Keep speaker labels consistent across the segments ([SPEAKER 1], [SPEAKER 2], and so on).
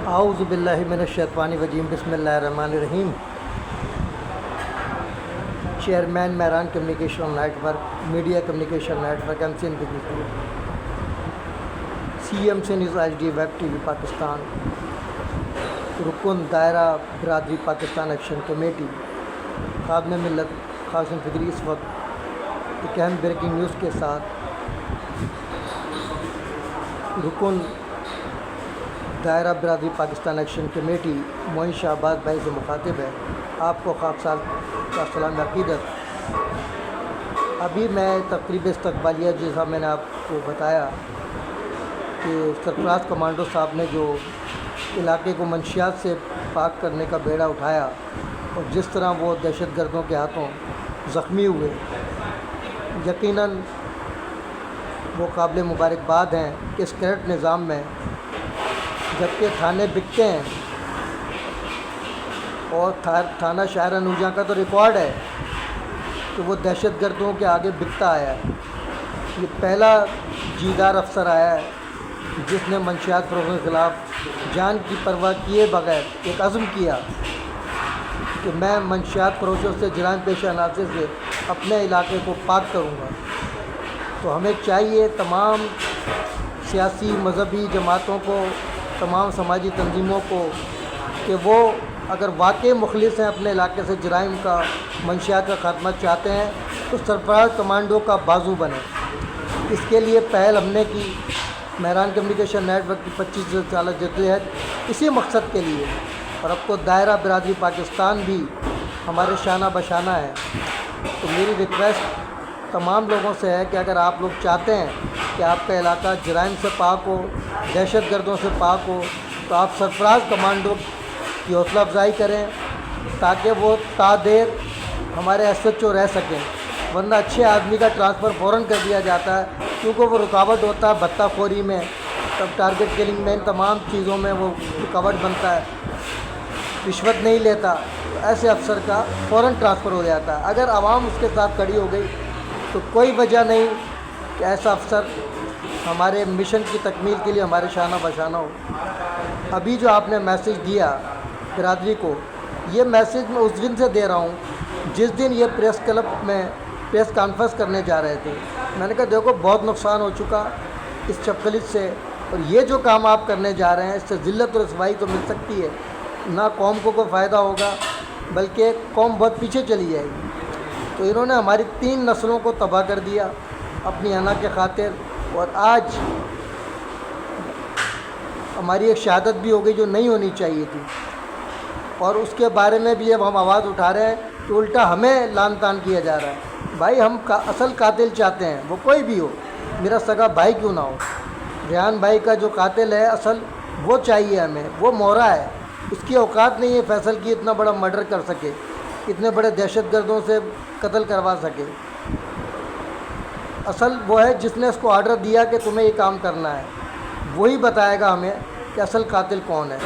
[SPEAKER 1] اعوذ باللہ من الشیطان الرجیم بسم اللہ الرحمن الرحیم۔ Chairman Mehran communication network, media communication network, MC CMC news HD web TV Pakistan, رکن دائرہ برادری پاکستان ایکشن کمیٹی، خادم ملت قاسم فکری اس وقت ایک اہم بریکنگ نیوز کے ساتھ رکن دائرہ برادری پاکستان ایکشن کمیٹی معین شہباز بھائی سے مخاطب ہے۔ آپ کو خاکسار کا سلام عقیدت۔ ابھی میں تقریب استقبالیہ جیسا میں نے آپ کو بتایا کہ سرفراز کمانڈو صاحب نے جو علاقے کو منشیات سے پاک کرنے کا بیڑا اٹھایا اور جس طرح وہ دہشت گردوں کے ہاتھوں زخمی ہوئے، یقیناً وہ قابل مبارکباد ہیں کہ اس کرنٹ نظام میں جبکہ تھانے بکتے ہیں اور تھانہ شاہر انوجہ کا تو ریکارڈ ہے کہ وہ دہشت گردوں کے آگے بکتا آیا ہے۔ یہ پہلا جیدار افسر آیا ہے جس نے منشیات فروغ کے خلاف جان کی پرواہ کیے بغیر ایک عزم کیا کہ میں منشیات فروشوں سے جرائم پیشہ عناصر سے اپنے علاقے کو پاک کروں گا۔ تو ہمیں چاہیے تمام سیاسی مذہبی جماعتوں کو، تمام سماجی تنظیموں کو کہ وہ اگر واقعی مخلص ہیں، اپنے علاقے سے جرائم کا، منشیات کا خاتمہ چاہتے ہیں تو سرفراز کمانڈو کا بازو بنے۔ اس کے لیے پہل ہم نے کی، مہران کمیونیکیشن نیٹ ورک کی 25 سالہ جدوجہد اسی مقصد کے لیے، اور اب تو دائرہ برادری پاکستان بھی ہمارے شانہ بشانہ ہے۔ تو میری ریکویسٹ تمام لوگوں سے ہے کہ اگر آپ لوگ چاہتے ہیں کہ آپ کا علاقہ جرائم سے پاک ہو، دہشت گردوں سے پاک ہو، تو آپ سرفراز کمانڈو کی حوصلہ افزائی کریں تاکہ وہ تا دیر ہمارے SHO رہ سکیں، ورنہ اچھے آدمی کا ٹرانسفر فوراً کر دیا جاتا ہے کیونکہ وہ رکاوٹ ہوتا ہے بھتہ خوری میں، تب ٹارگٹ کلنگ میں، ان تمام چیزوں میں وہ رکاوٹ بنتا ہے، رشوت نہیں لیتا، تو ایسے افسر کا فوراً ٹرانسفر ہو جاتا ہے۔ اگر عوام اس کے ساتھ کھڑی ہو گئی تو کوئی وجہ نہیں کہ ایسا افسر ہمارے مشن کی تکمیل کے لیے ہمارے شانہ بشانہ ہو۔ ابھی جو آپ نے میسیج دیا برادری کو، یہ میسیج میں اس دن سے دے رہا ہوں جس دن یہ پریس کلب میں پریس کانفرنس کرنے جا رہے تھے۔ میں نے کہا دیکھو بہت نقصان ہو چکا اس چپکلت سے، اور یہ جو کام آپ کرنے جا رہے ہیں اس سے ذلت و رسوائی تو مل سکتی ہے، نہ قوم کو کوئی فائدہ ہوگا بلکہ قوم بہت پیچھے چلی جائے گی۔ تو انہوں نے ہماری 3 نسلوں کو تباہ کر دیا اپنی انا کے خاطر، اور آج ہماری ایک شہادت بھی ہو گئی جو نہیں ہونی چاہیے تھی، اور اس کے بارے میں بھی جب ہم آواز اٹھا رہے ہیں تو الٹا ہمیں لان تان کیا جا رہا ہے۔ بھائی ہم اصل قاتل چاہتے ہیں، وہ کوئی بھی ہو، میرا سگا بھائی کیوں نہ ہو، ریحان بھائی کا جو قاتل ہے اصل وہ چاہیے ہمیں، وہ مورا ہے، اس کی اوقات نہیں ہے فیصل کی اتنا بڑا مرڈر کر سکے، اتنے بڑے دہشت گردوں سے قتل کروا سکے۔ اصل وہ ہے جس نے اس کو آرڈر دیا کہ تمہیں یہ کام کرنا ہے، وہی بتائے گا ہمیں کہ اصل قاتل کون ہے۔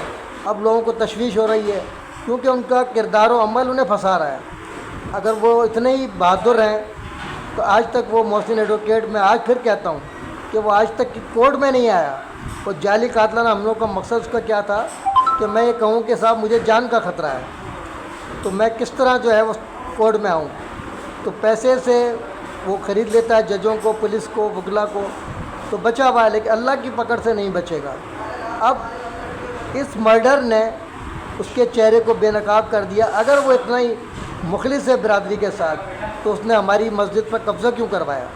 [SPEAKER 1] اب لوگوں کو تشویش ہو رہی ہے کیونکہ ان کا کردار و عمل انہیں پھنسا رہا ہے۔ اگر وہ اتنے ہی بہادر ہیں تو آج تک وہ محسن ایڈوکیٹ، میں آج پھر کہتا ہوں کہ وہ آج تک کورٹ میں نہیں آیا، اور جعلی قاتلانہ حملوں کا مقصد اس کا کیا تھا کہ میں یہ کہوں کہ صاحب مجھے جان کا خطرہ ہے، تو میں کس طرح جو ہے وہ کورٹ میں آؤں۔ تو پیسے سے وہ خرید لیتا ہے ججوں کو، پولیس کو، وکلا کو، تو بچا ہوا ہے، لیکن اللہ کی پکڑ سے نہیں بچے گا۔ اب اس مرڈر نے اس کے چہرے کو بے نقاب کر دیا۔ اگر وہ اتنا ہی مخلص ہے برادری کے ساتھ تو اس نے ہماری مسجد پر قبضہ کیوں کروایا؟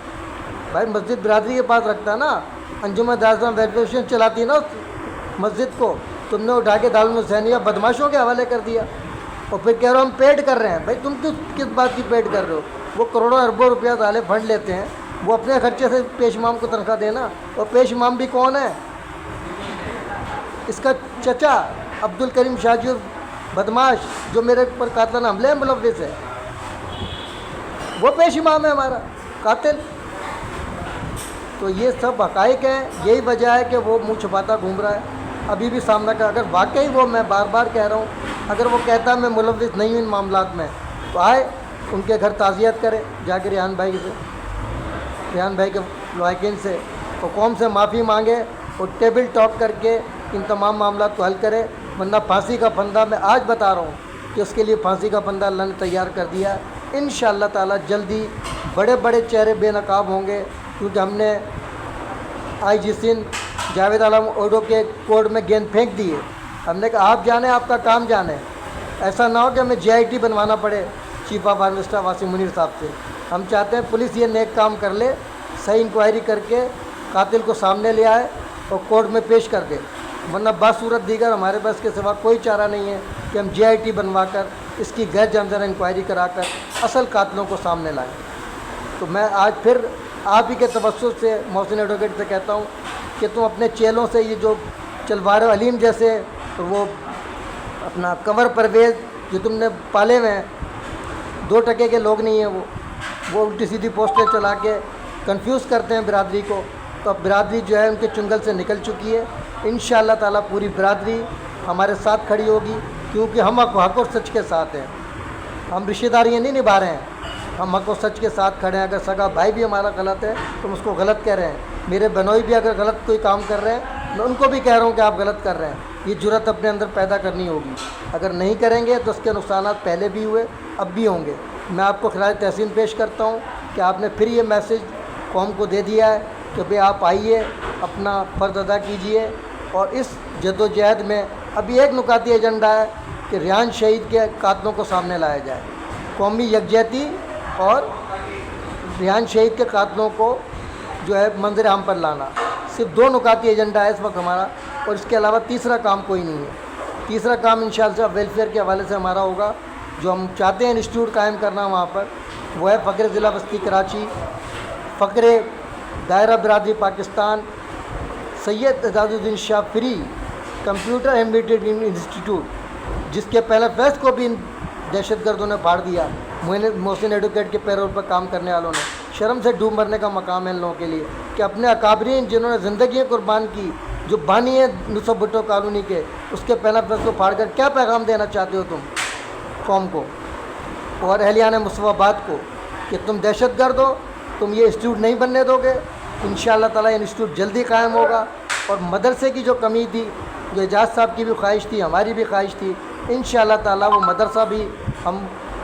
[SPEAKER 1] بھائی مسجد برادری کے پاس رکھتا ہے نا، انجمن دارالاسلام ویریفیکیشن چلاتی ہے نا اس مسجد کو، تم نے اٹھا کے دارالحسینیہ بدماشوں کے حوالے کر دیا، اور پھر کہہ رہے ہو ہم پیڈ کر رہے ہیں۔ بھائی تم کس بات کی پیڈ کر رہے ہو؟ وہ کروڑوں اربوں روپیہ ظاہر فنڈ لیتے ہیں، وہ اپنے خرچے سے پیش امام کو تنخواہ دینا، اور پیش امام بھی کون ہے؟ اس کا چچا عبد الکریم شاہ جی بدماش جو میرے پر قاتلانہ حملے میں ملوث ہے، وہ پیش امام ہے ہمارا قاتل۔ تو یہ سب حقائق ہیں، یہی وجہ ہے کہ وہ منہ چھپاتا گھوم رہا ہے۔ ابھی بھی سامنا کر، اگر واقعی وہ، میں بار بار کہہ رہا ہوں، اگر وہ کہتا ہے میں ملوث نہیں ہوں ان معاملات میں، تو آئے ان کے گھر تعزیت کرے جا کے ریحان بھائی سے، ریحان بھائی کے لواحقین سے، اور قوم سے معافی مانگے، اور ٹیبل ٹاک کر کے ان تمام معاملات کو حل کرے، ورنہ پھانسی کا پھندا میں آج بتا رہا ہوں کہ اس کے لیے پھانسی کا پھندا اللہ نے تیار کر دیا ہے۔ انشاءاللہ تعالیٰ جلدی بڑے بڑے چہرے بے نقاب ہوں گے، کیونکہ ہم نے آئی جی سندھ جاوید عالم اوڈو کے کورٹ میں گیند پھینک دی ہے۔ ہم نے کہا آپ جانیں، آپ کا کام جانیں، ایسا نہ ہو کہ ہمیں JIT بنوانا پڑے chief of army staff Asim Munir صاحب سے۔ ہم چاہتے ہیں پولیس یہ نیک کام کر لے، صحیح انکوائری کر کے قاتل کو سامنے لے آئے اور کورٹ میں پیش کر دے، ورنہ بصورت دیگر ہمارے پاس کے سوا کوئی چارہ نہیں ہے کہ ہم JIT بنوا کر اس کی غیر جانبدارانہ انکوائری کرا کر اصل قاتلوں کو سامنے لائیں۔ تو میں آج پھر آپ ہی کے توسط سے محسن ایڈوکیٹ سے کہتا ہوں کہ تم اپنے چیلوں سے یہ جو چلوار علیم جیسے وہ اپنا کنور پرویز جو تم نے پالے ہوئے ہیں، 2 ٹکے کے لوگ نہیں ہیں، وہ الٹی سیدھی پوسٹیں چلا کے کنفیوز کرتے ہیں برادری کو، تو اب برادری جو ہے ان کے چنگل سے نکل چکی ہے۔ انشاءاللہ تعالیٰ پوری برادری ہمارے ساتھ کھڑی ہوگی، کیونکہ ہم حق اور سچ کے ساتھ ہیں، ہم رشتہ داریاں نہیں نبھا رہے ہیں، ہم حق و سچ کے ساتھ کھڑے ہیں۔ اگر سگا بھائی بھی ہمارا غلط ہے تو ہم اس کو غلط کہہ رہے ہیں، میرے بنوئی بھی اگر غلط کوئی کام کر رہے ہیں میں ان کو بھی کہہ رہا ہوں کہ آپ غلط کر رہے ہیں۔ یہ جرأت اپنے اندر پیدا کرنی ہوگی، اگر نہیں کریں گے تو اس کے نقصانات پہلے بھی ہوئے، اب بھی ہوں گے۔ میں آپ کو خراج تحسین پیش کرتا ہوں کہ آپ نے پھر یہ میسج قوم کو دے دیا ہے کہ بھئی آپ آئیے، اپنا فرض ادا کیجئے، اور اس جد و جہد میں ابھی ایک نکاتی ایجنڈا ہے کہ ریحان شہید کے قاتلوں کو سامنے لایا جائے، قومی یکجہتی اور ریحان شہید کے قاتلوں کو جو ہے منظر عام پر لانا، صرف 2 نکاتی ایجنڈا ہے اس وقت ہمارا، اور اس کے علاوہ تیسرا کام کوئی نہیں ہے۔ تیسرا کام انشاءاللہ ویلفیئر کے حوالے سے ہمارا ہوگا، جو ہم چاہتے ہیں انسٹیٹیوٹ قائم کرنا وہاں پر، وہ ہے فقر ضلع بستی کراچی، فقر دائرہ برادری پاکستان سید اعزاز الدین شاہ فری کمپیوٹر ایمبیڈڈ انسٹیٹیوٹ، جس کے پہلے فیض کو بھی دہشت گردوں نے پھاڑ دیا، محسن ایڈوکیٹ کے پیرول پر کام کرنے والوں نے۔ شرم سے ڈوب مرنے کا مقام ہے ان لوگوں کے لیے کہ اپنے اکابرین جنہوں نے زندگیاں قربان کی، جو بانی ہیں نصرت بھٹو کالونی کے، اس کے پہلا فیض کو پھاڑ کر کیا پیغام دینا چاہتے ہو تم قوم کو اور اہلیان مصطفیٰ آباد کو کہ تم دہشت گرد ہو، تم یہ انسٹیٹیوٹ نہیں بننے دو گے۔ انشاءاللہ تعالیٰ یہ انسٹیٹیوٹ جلدی قائم ہوگا، اور مدرسے کی جو کمی تھی، جو اعجاز صاحب کی بھی خواہش تھی، ہماری بھی خواہش تھی، انشاءاللہ تعالیٰ وہ مدرسہ بھی ہم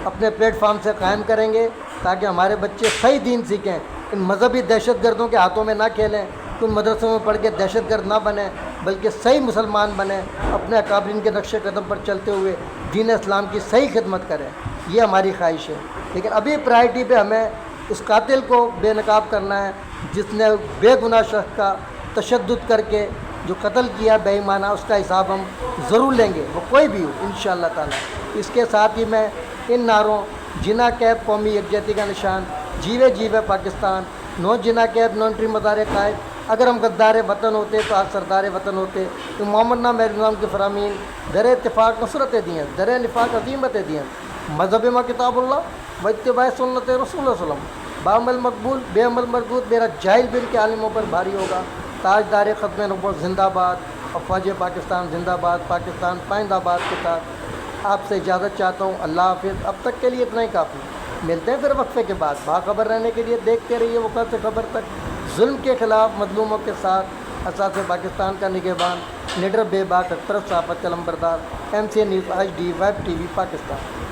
[SPEAKER 1] اپنے پلیٹ فارم سے قائم کریں گے، تاکہ ہمارے بچے صحیح دین سیکھیں، ان مذہبی دہشت گردوں کے ہاتھوں میں نہ کھیلیں، ان مدرسوں میں پڑھ کے دہشت گرد نہ بنیں، بلکہ صحیح مسلمان بنیں، اپنے اکابرین کے نقش قدم پر چلتے ہوئے دین اسلام کی صحیح خدمت کریں۔ یہ ہماری خواہش ہے، لیکن ابھی پرائرٹی پہ ہمیں اس قاتل کو بے نقاب کرنا ہے جس نے بے گناہ شخص کا تشدد کر کے جو قتل کیا بے ایمانہ، اس کا حساب ہم ضرور لیں گے، وہ کوئی بھی ہو انشاءاللہ تعالیٰ۔ اس کے ساتھ ہی میں ان نعروں جنا کیب قومی یکجہتی کا نشان، جیوے جیوے پاکستان، نو جنا کیب نو انٹری مزار قائد، اگر ہم غدار وطن ہوتے تو آج سردار وطن ہوتے، تو محمد نام نظام کے فرامین در اتفاق نصرت دیں، در نفاق عظیمت دیں، مذہب میں کتاب اللہ و اتباع سنت رسول اللہ علیہ وسلم، بعمل مقبول بے عمل مردود، میرا جاہل بن کے عالموں پر بھاری ہوگا۔ تاجدار ختم نبوت زندہ باد، افواج پاکستان زندہ باد، پاکستان پائندہ باد کے ساتھ آپ سے اجازت چاہتا ہوں۔ اللہ حافظ۔ اب تک کے لیے اتنا ہی کافی، ملتے ہیں پھر وقفے کے بعد۔ باخبر رہنے کے لیے دیکھتے رہیے وقت سے خبر تک، ظلم کے خلاف مظلوموں کے ساتھ، اساس پاکستان کا نگہبان، نڈر بے باک اختر صحافت قلم بردار، MCA news HD web TV Pakistan.